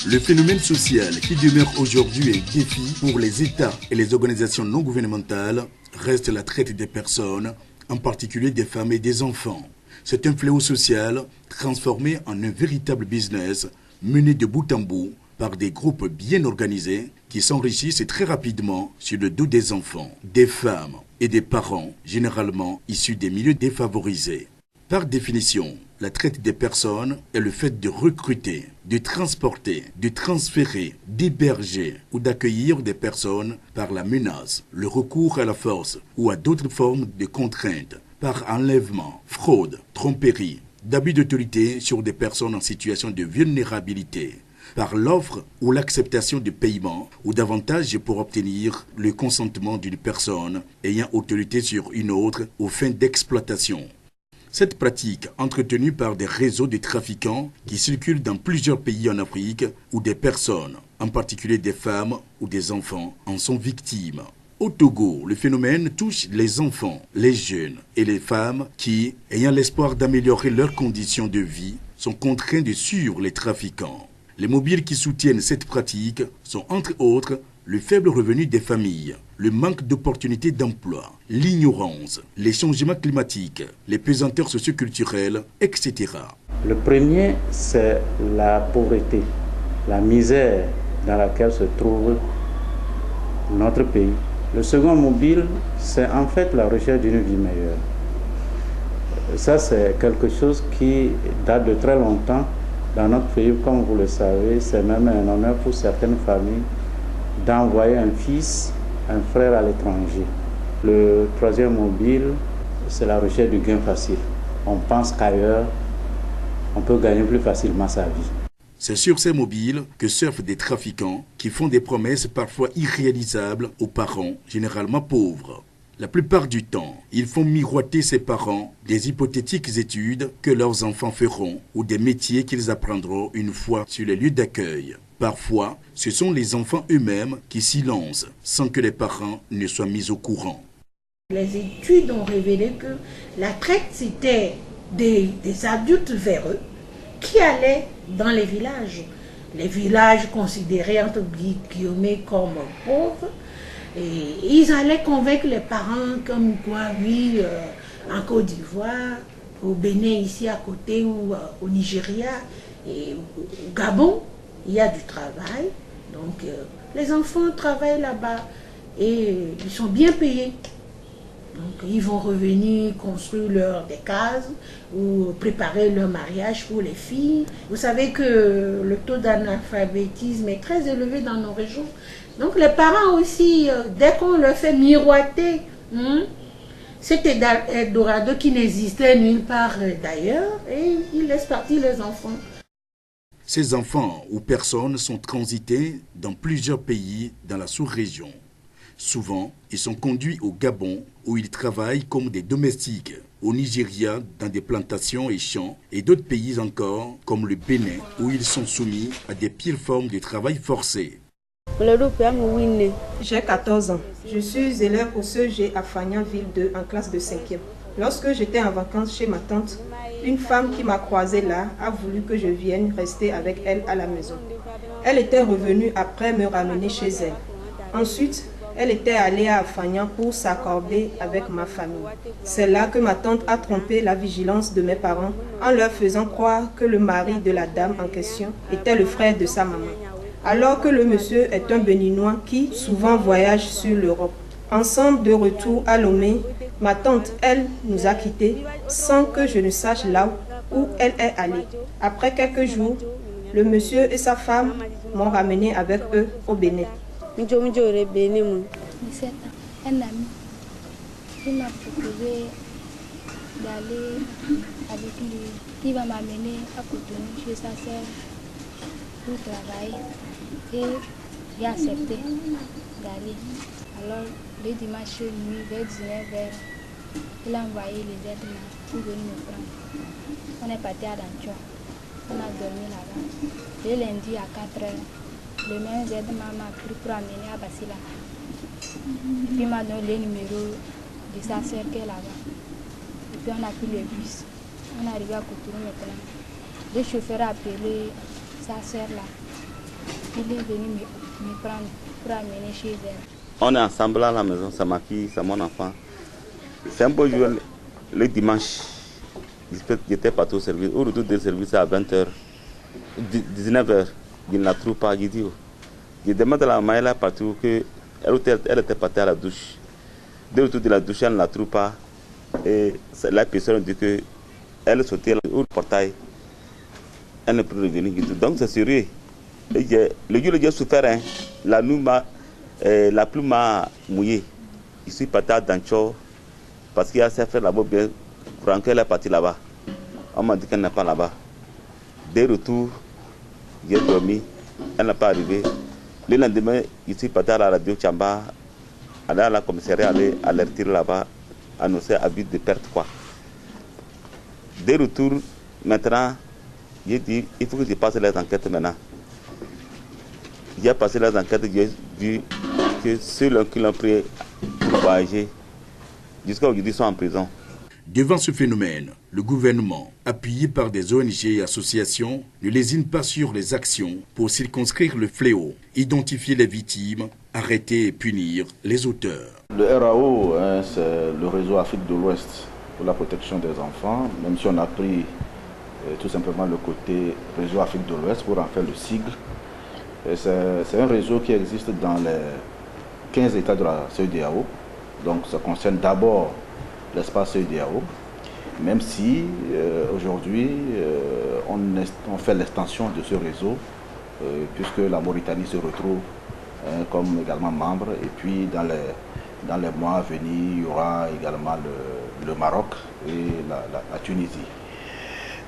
Le phénomène social qui demeure aujourd'hui un défi pour les États et les organisations non gouvernementales reste la traite des personnes, en particulier des femmes et des enfants. C'est un fléau social transformé en un véritable business mené de bout en bout par des groupes bien organisés qui s'enrichissent très rapidement sur le dos des enfants, des femmes et des parents, généralement issus des milieux défavorisés. Par définition, la traite des personnes est le fait de recruter, de transporter, de transférer, d'héberger ou d'accueillir des personnes par la menace, le recours à la force ou à d'autres formes de contraintes, par enlèvement, fraude, tromperie, d'abus d'autorité sur des personnes en situation de vulnérabilité, par l'offre ou l'acceptation de paiement ou d'avantages pour obtenir le consentement d'une personne ayant autorité sur une autre aux fins d'exploitation. Cette pratique, entretenue par des réseaux de trafiquants qui circulent dans plusieurs pays en Afrique, où des personnes, en particulier des femmes ou des enfants, en sont victimes. Au Togo, le phénomène touche les enfants, les jeunes et les femmes qui, ayant l'espoir d'améliorer leurs conditions de vie, sont contraints de suivre les trafiquants. Les mobiles qui soutiennent cette pratique sont entre autres le faible revenu des familles, le manque d'opportunités d'emploi, l'ignorance, les changements climatiques, les pesanteurs socioculturelles, etc. Le premier, c'est la pauvreté, la misère dans laquelle se trouve notre pays. Le second mobile, c'est en fait la recherche d'une vie meilleure. Ça, c'est quelque chose qui date de très longtemps dans notre pays. Comme vous le savez, c'est même un honneur pour certaines familles d'envoyer un fils, un frère à l'étranger. Le troisième mobile, c'est la recherche du gain facile. On pense qu'ailleurs, on peut gagner plus facilement sa vie. C'est sur ces mobiles que surfent des trafiquants qui font des promesses parfois irréalisables aux parents, généralement pauvres. La plupart du temps, ils font miroiter ces parents des hypothétiques études que leurs enfants feront ou des métiers qu'ils apprendront une fois sur les lieux d'accueil. Parfois, ce sont les enfants eux-mêmes qui s'y lancent sans que les parents ne soient mis au courant. Les études ont révélé que la traite, c'était des adultes véreux qui allaient dans les villages considérés entre guillemets comme pauvres, et ils allaient convaincre les parents comme quoi, oui, en Côte d'Ivoire, au Bénin ici à côté ou au Nigeria et au Gabon, il y a du travail, donc les enfants travaillent là-bas et ils sont bien payés. Donc ils vont revenir construire des cases ou préparer leur mariage pour les filles. Vous savez que le taux d'analphabétisme est très élevé dans nos régions. Donc les parents aussi, dès qu'on leur fait miroiter cet Eldorado qui n'existait nulle part d'ailleurs, et ils laissent partir les enfants. Ces enfants ou personnes sont transités dans plusieurs pays dans la sous-région. Souvent, ils sont conduits au Gabon où ils travaillent comme des domestiques, au Nigeria dans des plantations et champs et d'autres pays encore comme le Bénin où ils sont soumis à des pires formes de travail forcé. J'ai 14 ans. Je suis élève au CEG à Fagnan, ville 2, en classe de 5e. Lorsque j'étais en vacances chez ma tante, une femme qui m'a croisée là a voulu que je vienne rester avec elle à la maison. Elle était revenue après me ramener chez elle. Ensuite, elle était allée à Fagnan pour s'accorder avec ma famille. C'est là que ma tante a trompé la vigilance de mes parents en leur faisant croire que le mari de la dame en question était le frère de sa maman. Alors que le monsieur est un Béninois qui souvent voyage sur l'Europe. Ensemble de retour à Lomé, ma tante, elle, nous a quittés sans que je ne sache là où elle est allée. Après quelques jours, le monsieur et sa femme m'ont ramené avec eux au Bénin. Un ami qui m'a proposé d'aller avec lui, qui va m'amener à Cotonou chez sa sœur pour travailler. Et j'ai accepté d'aller. Alors, le dimanche nuit, vers 19h, il a envoyé les êtres pour venir me prendre. On est parti à Danchon. On a dormi là-bas. Le lundi à 4h, le même aide-maman m'a pris pour amener à Basila. Puis il m'a donné le numéro de sa sœur qui est là-bas. Et puis on a pris le bus. On est arrivé à Cotonou maintenant. Le chauffeur a appelé sa sœur là. il est venu me prendre pour amener chez elle. On est ensemble à la maison, c'est ma fille, c'est mon enfant. C'est un beau jour, le dimanche. J'étais parti au service. Au retour du service à 20h, 19h, je ne la trouve pas. Je dis, je demande à la maman, elle est partie, elle était partie à la douche. Dès le retour de la douche, elle ne la trouve pas. Et la personne dit qu'elle sautait au portail. Elle ne peut revenir du tout. Donc c'est sérieux. Le jour où j'ai souffert, hein, la pluie m'a mouillé. Je suis parti à Dancho parce qu'il y a assez fait là-bas bien. Pour qu'elle est partie là-bas. On m'a dit qu'elle n'est pas là-bas. Dès retour, j'ai dormi. Elle n'est pas arrivée. Le lendemain, je suis parti à la radio Tchamba, aller à la commissariat, aller alerter là-bas, annoncer avis de perte quoi. Dès retour, maintenant, j'ai dit il faut que je passe les enquêtes maintenant. J'ai passé les enquêtes, j'ai vu que ceux qui l'ont pris pour voyager, jusqu'à aujourd'hui, sont en prison. Devant ce phénomène, le gouvernement, appuyé par des ONG et associations, ne lésine pas sur les actions pour circonscrire le fléau, identifier les victimes, arrêter et punir les auteurs. Le RAO, c'est le réseau Afrique de l'Ouest pour la protection des enfants, même si on a pris tout simplement le côté réseau Afrique de l'Ouest pour en faire le sigle. C'est un réseau qui existe dans les 15 États de la CEDEAO, donc ça concerne d'abord l'espace CEDEAO, même si aujourd'hui on fait l'extension de ce réseau, puisque la Mauritanie se retrouve comme également membre, et puis dans les mois à venir, il y aura également le Maroc et la Tunisie.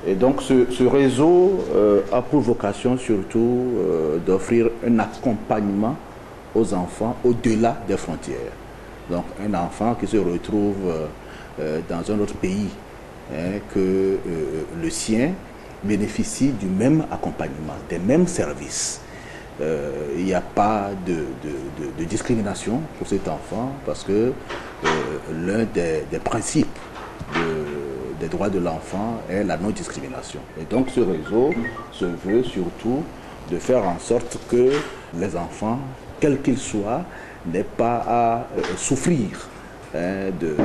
Et donc ce réseau a pour vocation surtout d'offrir un accompagnement aux enfants au-delà des frontières. Donc un enfant qui se retrouve dans un autre pays que le sien bénéficie du même accompagnement, des mêmes services. Il n'y a pas de discrimination pour cet enfant parce que l'un des principes des droits de l'enfant est la non-discrimination. Et donc ce réseau se veut surtout de faire en sorte que les enfants, quels qu'ils soient, n'aient pas à souffrir de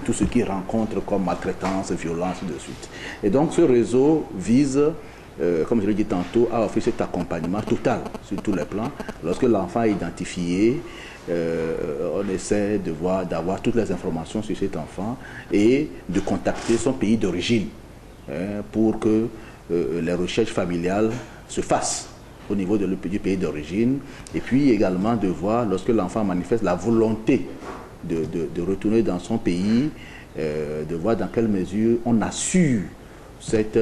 tout ce qu'ils rencontrent comme maltraitance, violence, de suite. Et donc ce réseau vise, comme je l'ai dit tantôt, à offrir cet accompagnement total sur tous les plans. Lorsque l'enfant est identifié, on essaie d'avoir toutes les informations sur cet enfant et de contacter son pays d'origine pour que les recherches familiales se fassent au niveau du pays d'origine, et puis également de voir, lorsque l'enfant manifeste la volonté de retourner dans son pays, de voir dans quelle mesure on assure cette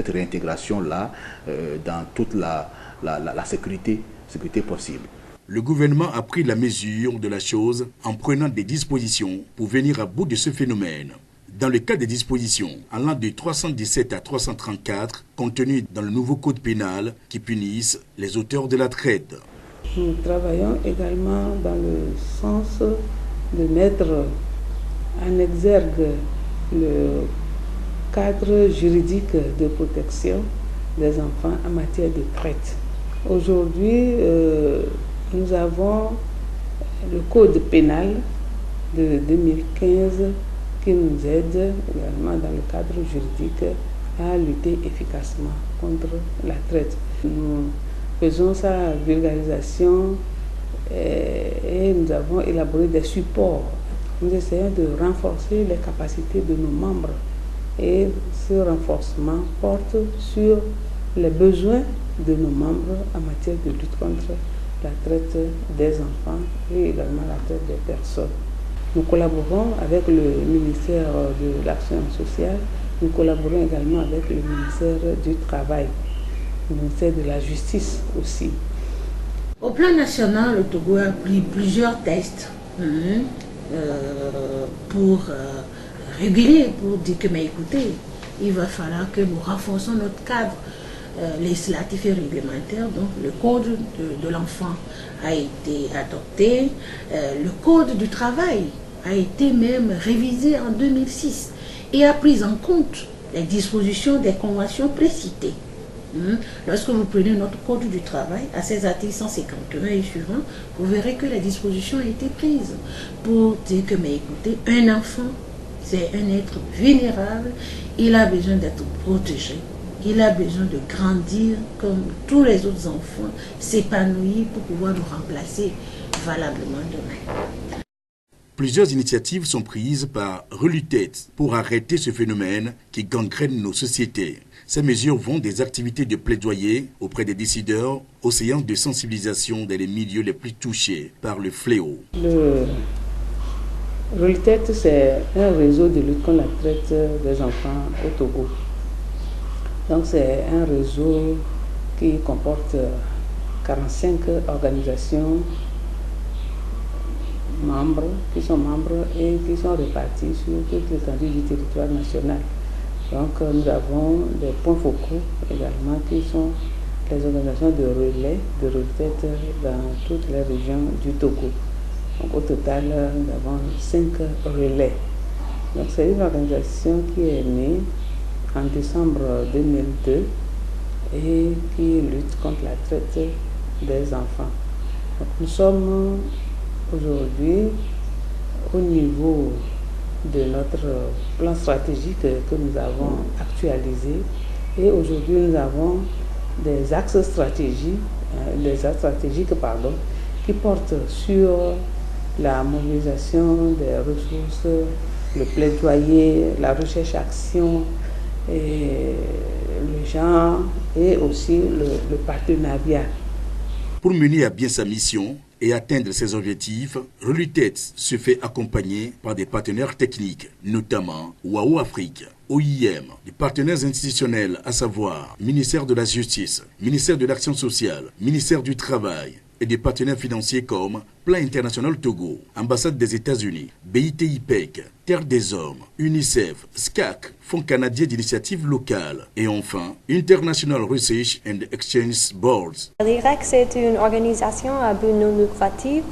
réintégration-là dans toute la sécurité possible. Le gouvernement a pris la mesure de la chose en prenant des dispositions pour venir à bout de ce phénomène. Dans le cas des dispositions allant de 317 à 334 contenues dans le nouveau code pénal qui punissent les auteurs de la traite. Nous travaillons également dans le sens de mettre en exergue le cadre juridique de protection des enfants en matière de traite. Aujourd'hui, nous avons le code pénal de 2015 qui nous aide également dans le cadre juridique à lutter efficacement contre la traite. Nous faisons sa vulgarisation et nous avons élaboré des supports. Nous essayons de renforcer les capacités de nos membres et ce renforcement porte sur les besoins de nos membres en matière de lutte contre la traite des enfants et également la traite des personnes. Nous collaborons avec le ministère de l'Action sociale, nous collaborons également avec le ministère du Travail, le ministère de la Justice aussi. Au plan national, le Togo a pris plusieurs tests pour réguler, pour dire que, mais écoutez, il va falloir que nous renforçons notre cadre législatif et réglementaire. Donc le code de l'enfant a été adopté, le code du travail a été même révisé en 2006 et a pris en compte les dispositions des conventions précitées. Lorsque vous prenez notre code du travail, à ses articles 151 et suivants, vous verrez que les dispositions ont été prises pour dire que, mais écoutez, un enfant, c'est un être vulnérable, il a besoin d'être protégé, il a besoin de grandir comme tous les autres enfants, s'épanouir pour pouvoir nous remplacer valablement demain. Plusieurs initiatives sont prises par Relutet pour arrêter ce phénomène qui gangrène nos sociétés. Ces mesures vont des activités de plaidoyer auprès des décideurs aux séances de sensibilisation dans les milieux les plus touchés par le fléau. Le Relutet, c'est un réseau de lutte contre la traite des enfants au Togo. Donc c'est un réseau qui comporte 45 organisations qui sont membres et qui sont répartis sur toute l'étendue du territoire national. Donc nous avons des points focaux également qui sont les organisations de relais, de retraite dans toutes les régions du Togo. Donc au total, nous avons 5 relais. Donc c'est une organisation qui est née en décembre 2002 et qui lutte contre la traite des enfants. Donc nous sommes aujourd'hui, au niveau de notre plan stratégique que nous avons actualisé, et aujourd'hui nous avons des axes stratégiques, qui portent sur la mobilisation des ressources, le plaidoyer, la recherche-action, et le genre et aussi le partenariat. Pour mener à bien sa mission et atteindre ses objectifs, Relutet se fait accompagner par des partenaires techniques, notamment WAO Afrique, OIM, des partenaires institutionnels à savoir ministère de la Justice, ministère de l'Action sociale, ministère du Travail, et des partenaires financiers comme Plan International Togo, Ambassade des États-Unis, BITIPEC, Terre des Hommes, UNICEF, SCAC, Fonds canadien d'initiative locale et enfin International Research and Exchange Boards. L'IREX est une organisation à but non lucratif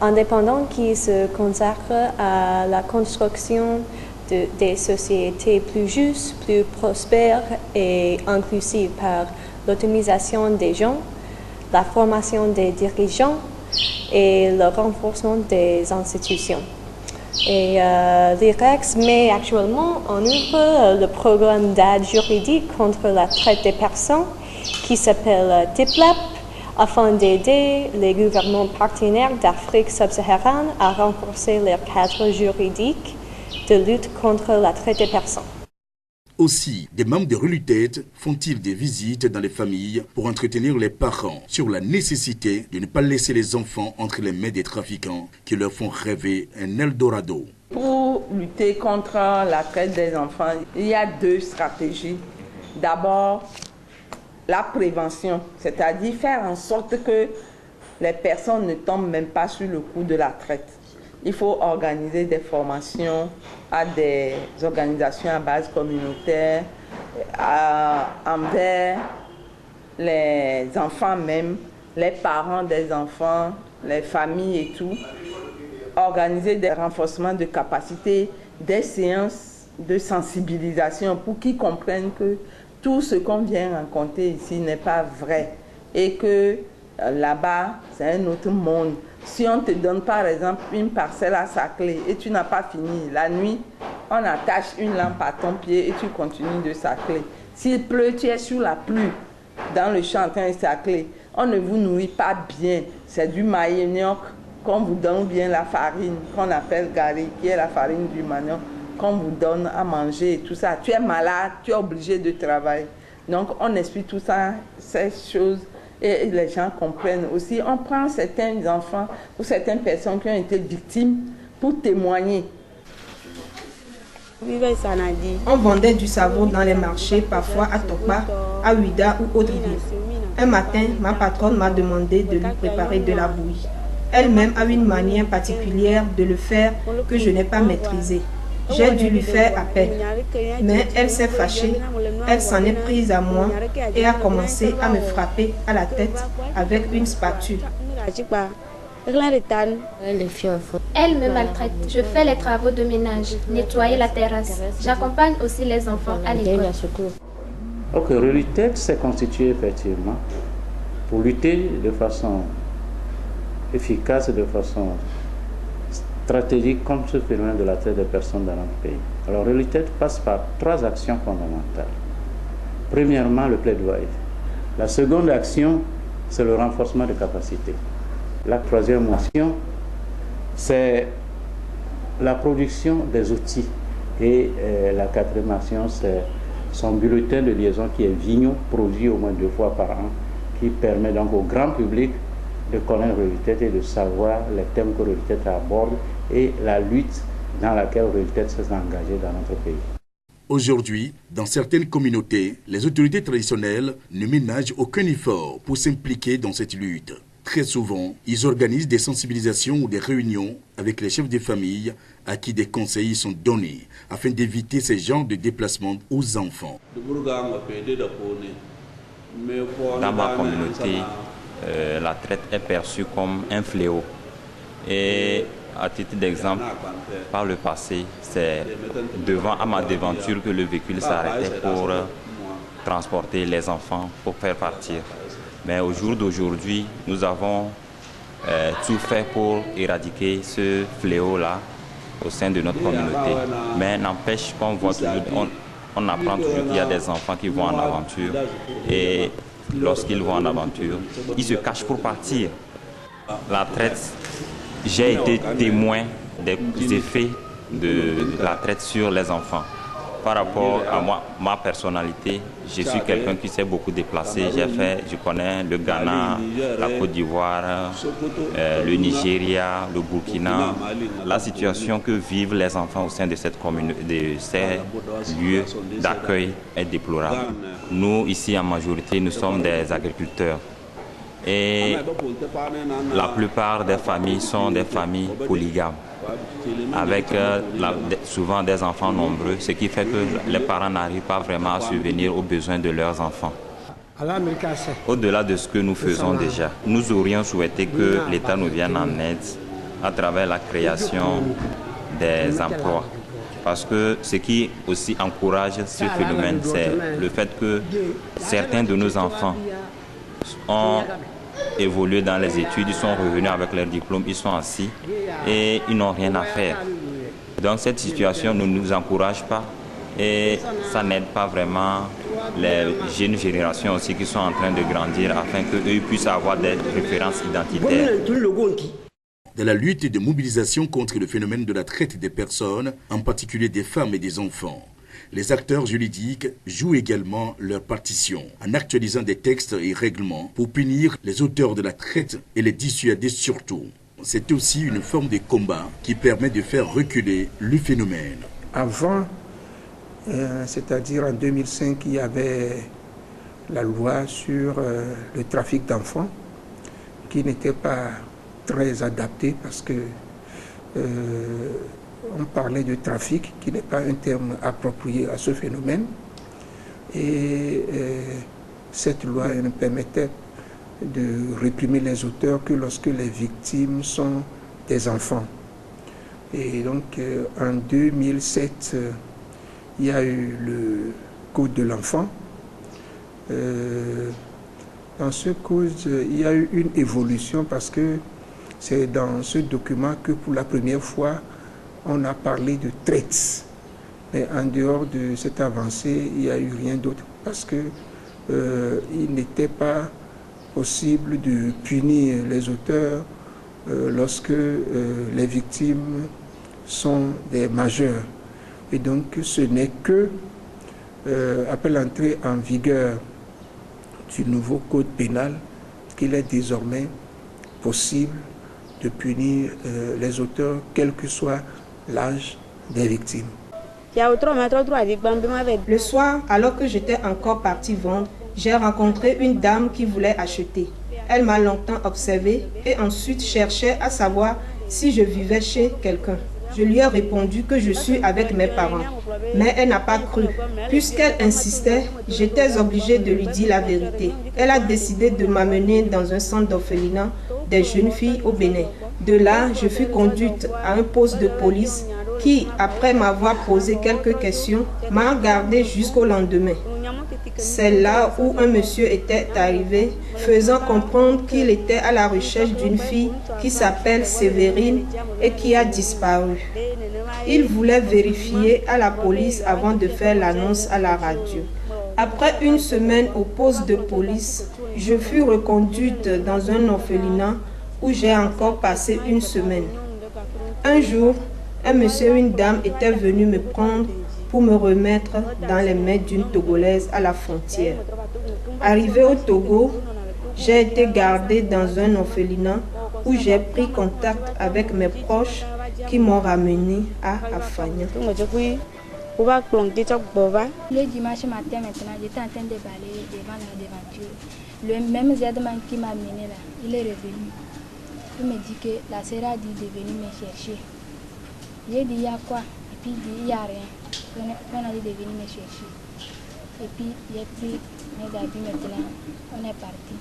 indépendante qui se consacre à la construction des sociétés plus justes, plus prospères et inclusives par l'autonomisation des gens, la formation des dirigeants et le renforcement des institutions. Et l'IREX met actuellement en œuvre le programme d'aide juridique contre la traite des personnes qui s'appelle TIPLEP afin d'aider les gouvernements partenaires d'Afrique subsaharienne à renforcer leur cadre juridique de lutte contre la traite des personnes. Aussi, des membres de Relutet font-ils des visites dans les familles pour entretenir les parents sur la nécessité de ne pas laisser les enfants entre les mains des trafiquants qui leur font rêver un Eldorado. Pour lutter contre la traite des enfants, il y a 2 stratégies. D'abord, la prévention, c'est-à-dire faire en sorte que les personnes ne tombent même pas sur le coup de la traite. Il faut organiser des formations à des organisations à base communautaire, envers les enfants même, les parents des enfants, les familles et tout. Organiser des renforcements de capacités, des séances de sensibilisation pour qu'ils comprennent que tout ce qu'on vient raconter ici n'est pas vrai et que là-bas, c'est un autre monde. Si on te donne par exemple une parcelle à sa clé et tu n'as pas fini, la nuit, on attache une lampe à ton pied et tu continues de sacler. S'il pleut, tu es sous la pluie, dans le champ en train de sacler. On ne vous nourrit pas bien, c'est du manioc qu'on vous donne, bien la farine qu'on appelle gari, qui est la farine du manioc, qu'on vous donne à manger et tout ça. Tu es malade, tu es obligé de travailler. Donc on explique tout ça, ces choses. Et les gens comprennent aussi. On prend certains enfants ou certaines personnes qui ont été victimes pour témoigner. On vendait du savon dans les marchés, parfois à Tokba, à Ouida ou autre ville. Un matin, ma patronne m'a demandé de lui préparer de la bouillie. Elle-même a une manière particulière de le faire que je n'ai pas maîtrisée. J'ai dû lui faire appel, mais elle s'est fâchée, elle s'en est prise à moi et a commencé à me frapper à la tête avec une spatule. Elle me maltraite. Je fais les travaux de ménage, nettoyer la terrasse. J'accompagne aussi les enfants à l'école. Ok, Reluted s'est constitué effectivement pour lutter de façon efficace, de façon stratégique contre ce phénomène de la traite des personnes dans notre pays. Alors Reluted passe par 3 actions fondamentales. Premièrement, le plaidoyer. La seconde action, c'est le renforcement des capacités. La troisième action, c'est la production des outils. Et la quatrième action, c'est son bulletin de liaison qui est Vigno, produit au moins 2 fois par an, qui permet donc au grand public de connaître Reluted et de savoir les thèmes que Reluted aborde et la lutte dans laquelle Reluted s'est engagée dans notre pays. Aujourd'hui, dans certaines communautés, les autorités traditionnelles ne ménagent aucun effort pour s'impliquer dans cette lutte. Très souvent, ils organisent des sensibilisations ou des réunions avec les chefs de famille à qui des conseils sont donnés afin d'éviter ces genres de déplacements aux enfants. Dans ma communauté, la traite est perçue comme un fléau. Et à titre d'exemple, par le passé, c'est à ma devanture que le véhicule s'arrêtait pour transporter les enfants, pour faire partir. Mais au jour d'aujourd'hui, nous avons tout fait pour éradiquer ce fléau-là au sein de notre communauté. Mais n'empêche qu'on voit toujours, on apprend toujours qu'il y a des enfants qui vont en aventure. Et lorsqu'ils vont en aventure, ils se cachent pour partir. La traite, j'ai été témoin des effets de la traite sur les enfants. Par rapport à moi, ma personnalité, je suis quelqu'un qui s'est beaucoup déplacé. Je connais le Ghana, la Côte d'Ivoire, le Nigeria, le Burkina. La situation que vivent les enfants au sein de cette communauté, de ces lieux d'accueil est déplorable. Nous, ici, en majorité, nous sommes des agriculteurs. Et la plupart des familles sont des familles polygames, avec souvent des enfants nombreux, ce qui fait que les parents n'arrivent pas vraiment à subvenir aux besoins de leurs enfants. Au-delà de ce que nous faisons déjà, nous aurions souhaité que l'État nous vienne en aide à travers la création des emplois. Parce que ce qui aussi encourage ce phénomène, c'est le fait que certains de nos enfants ont évolué dans les études, ils sont revenus avec leur diplôme, ils sont assis et ils n'ont rien à faire. Donc cette situation ne nous encourage pas et ça n'aide pas vraiment les jeunes générations aussi qui sont en train de grandir afin qu'eux puissent avoir des références identitaires. Dans la lutte de mobilisation contre le phénomène de la traite des personnes, en particulier des femmes et des enfants, les acteurs juridiques jouent également leur partition en actualisant des textes et règlements pour punir les auteurs de la traite et les dissuader surtout. C'est aussi une forme de combat qui permet de faire reculer le phénomène. Avant, c'est-à-dire en 2005, il y avait la loi sur le trafic d'enfants qui n'était pas très adaptée parce que on parlait de trafic, qui n'est pas un terme approprié à ce phénomène. Et cette loi ne permettait de réprimer les auteurs que lorsque les victimes sont des enfants. Et donc en 2007, il y a eu le Code de l'enfant. Dans ce code, il y a eu une évolution parce que c'est dans ce document que pour la première fois, on a parlé de traite. Mais en dehors de cette avancée, il n'y a eu rien d'autre parce que il n'était pas possible de punir les auteurs lorsque les victimes sont des majeurs. Et donc ce n'est que après l'entrée en vigueur du nouveau code pénal qu'il est désormais possible de punir les auteurs, quel que soit l'âge des victimes. Le soir, alors que j'étais encore partie vendre, j'ai rencontré une dame qui voulait acheter. Elle m'a longtemps observée et ensuite cherchait à savoir si je vivais chez quelqu'un. Je lui ai répondu que je suis avec mes parents, mais elle n'a pas cru. Puisqu'elle insistait, j'étais obligée de lui dire la vérité. Elle a décidé de m'amener dans un centre d'orphelinat des jeunes filles au Bénin. De là, je fus conduite à un poste de police qui, après m'avoir posé quelques questions, m'a gardée jusqu'au lendemain. C'est là où un monsieur était arrivé, faisant comprendre qu'il était à la recherche d'une fille qui s'appelle Sévérine et qui a disparu. Il voulait vérifier à la police avant de faire l'annonce à la radio. Après une semaine au poste de police, je fus reconduite dans un orphelinat où j'ai encore passé une semaine. Un jour, un monsieur et une dame étaient venus me prendre pour me remettre dans les mains d'une Togolaise à la frontière. Arrivé au Togo, j'ai été gardée dans un orphelinat où j'ai pris contact avec mes proches qui m'ont ramenée à Afanya. Le dimanche matin, maintenant, j'étais en train de balayer devant la devanture. Le même Zedman qui m'a mené là, il est revenu. Il me dit que la sœur a dit de venir me chercher. J'ai dit, il y a quoi? Et puis il dit, il n'y a rien. On a dit de venir me chercher. Et puis j'ai pris mes habits maintenant, on est parti.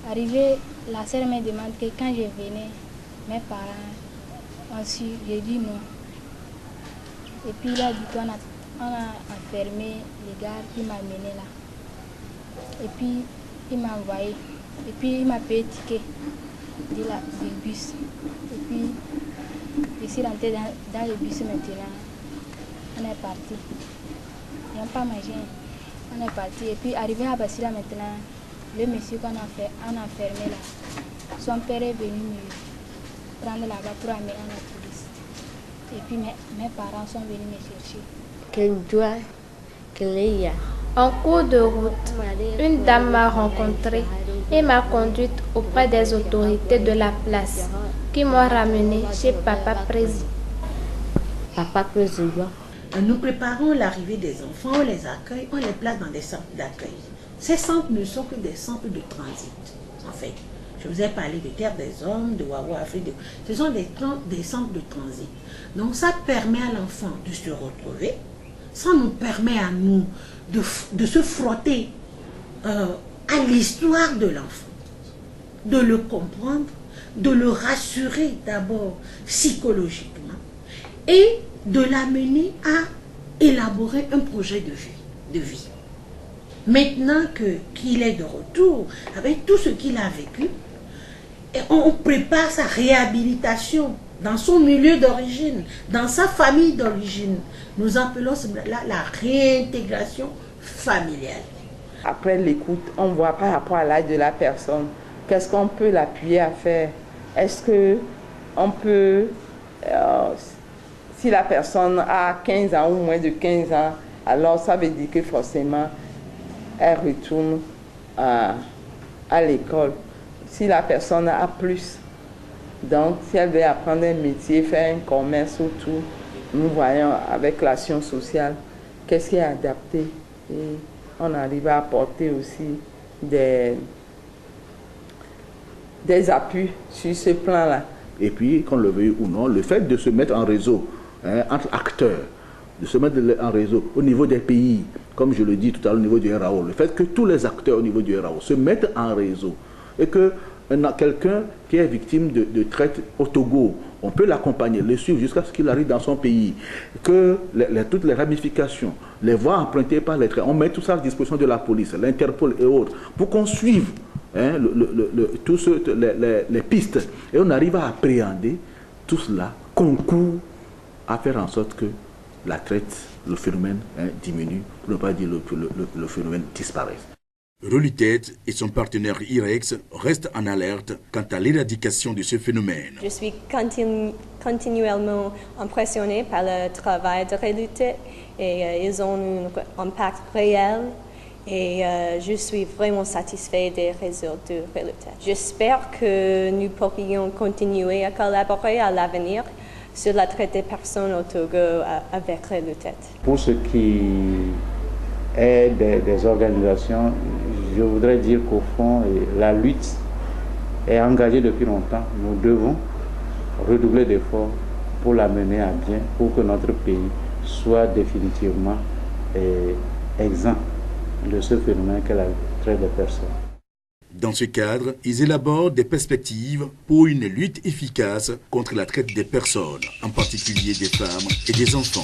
Arrivé, la sœur me demande que quand je venais, mes parents ont su, j'ai dit non. Et puis il a dit qu'on a enfermé les gars qui m'a mené là. Et puis il m'a envoyé. Et puis il m'a payé ticket du bus. Et puis je suis rentrée dans le bus maintenant. On est parti. Ils n'ont pas mangé. On est parti. Et puis arrivé à Bassila maintenant, le monsieur qu'on a enfermé là, son père est venu me prendre là-bas pour amener à la police. Et puis mes parents sont venus me chercher. En cours de route, une dame m'a rencontrée et m'a conduite auprès des autorités de la place qui m'ont ramenée chez Papa Président. Papa Président. Nous préparons l'arrivée des enfants, on les accueille, on les place dans des centres d'accueil. Ces centres ne sont que des centres de transit. En fait, je vous ai parlé de Terre des Hommes, de Wawa Afrique. Ce sont des centres de transit. Donc ça permet à l'enfant de se retrouver. Ça nous permet à nous de se frotter à l'histoire de l'enfant, de le comprendre, de le rassurer d'abord psychologiquement et de l'amener à élaborer un projet de vie. Maintenant qu'il est de retour avec tout ce qu'il a vécu, et on prépare sa réhabilitation dans son milieu d'origine, dans sa famille d'origine. Nous appelons cela la réintégration familiale. Après l'écoute, on voit par rapport à l'âge de la personne, qu'est-ce qu'on peut l'appuyer à faire. Est-ce qu'on peut, si la personne a 15 ans ou moins de 15 ans, alors ça veut dire que forcément, elle retourne à l'école. Si la personne a plus, donc si elle veut apprendre un métier, faire un commerce ou tout, nous voyons avec l'action sociale, qu'est-ce qui est adapté. Et on arrive à apporter aussi des appuis sur ce plan-là. Et puis, qu'on le veuille ou non, le fait de se mettre en réseau entre acteurs, de se mettre en réseau au niveau des pays, comme je le dis tout à l'heure au niveau du RAO, le fait que tous les acteurs au niveau du RAO se mettent en réseau et que quelqu'un qui est victime de traite au Togo, on peut l'accompagner, le suivre jusqu'à ce qu'il arrive dans son pays, que toutes les ramifications, les voies empruntées par les traits, on met tout ça à la disposition de la police, l'Interpol et autres, pour qu'on suive les pistes et on arrive à appréhender tout cela, concourt à faire en sorte que la traite, le phénomène diminue, pour ne pas dire le phénomène disparaisse. Relutet et son partenaire IREX restent en alerte quant à l'éradication de ce phénomène. Je suis continuellement impressionnée par le travail de Relutet et ils ont un impact réel et je suis vraiment satisfaite des résultats de Relutet. J'espère que nous pourrions continuer à collaborer à l'avenir sur la traite des personnes au Togo avec Relutet. Pour ce qui est des organisations, je voudrais dire qu'au fond, la lutte est engagée depuis longtemps. Nous devons redoubler d'efforts pour la mener à bien, pour que notre pays soit définitivement exempt de ce phénomène qu'est la traite des personnes. Dans ce cadre, ils élaborent des perspectives pour une lutte efficace contre la traite des personnes, en particulier des femmes et des enfants.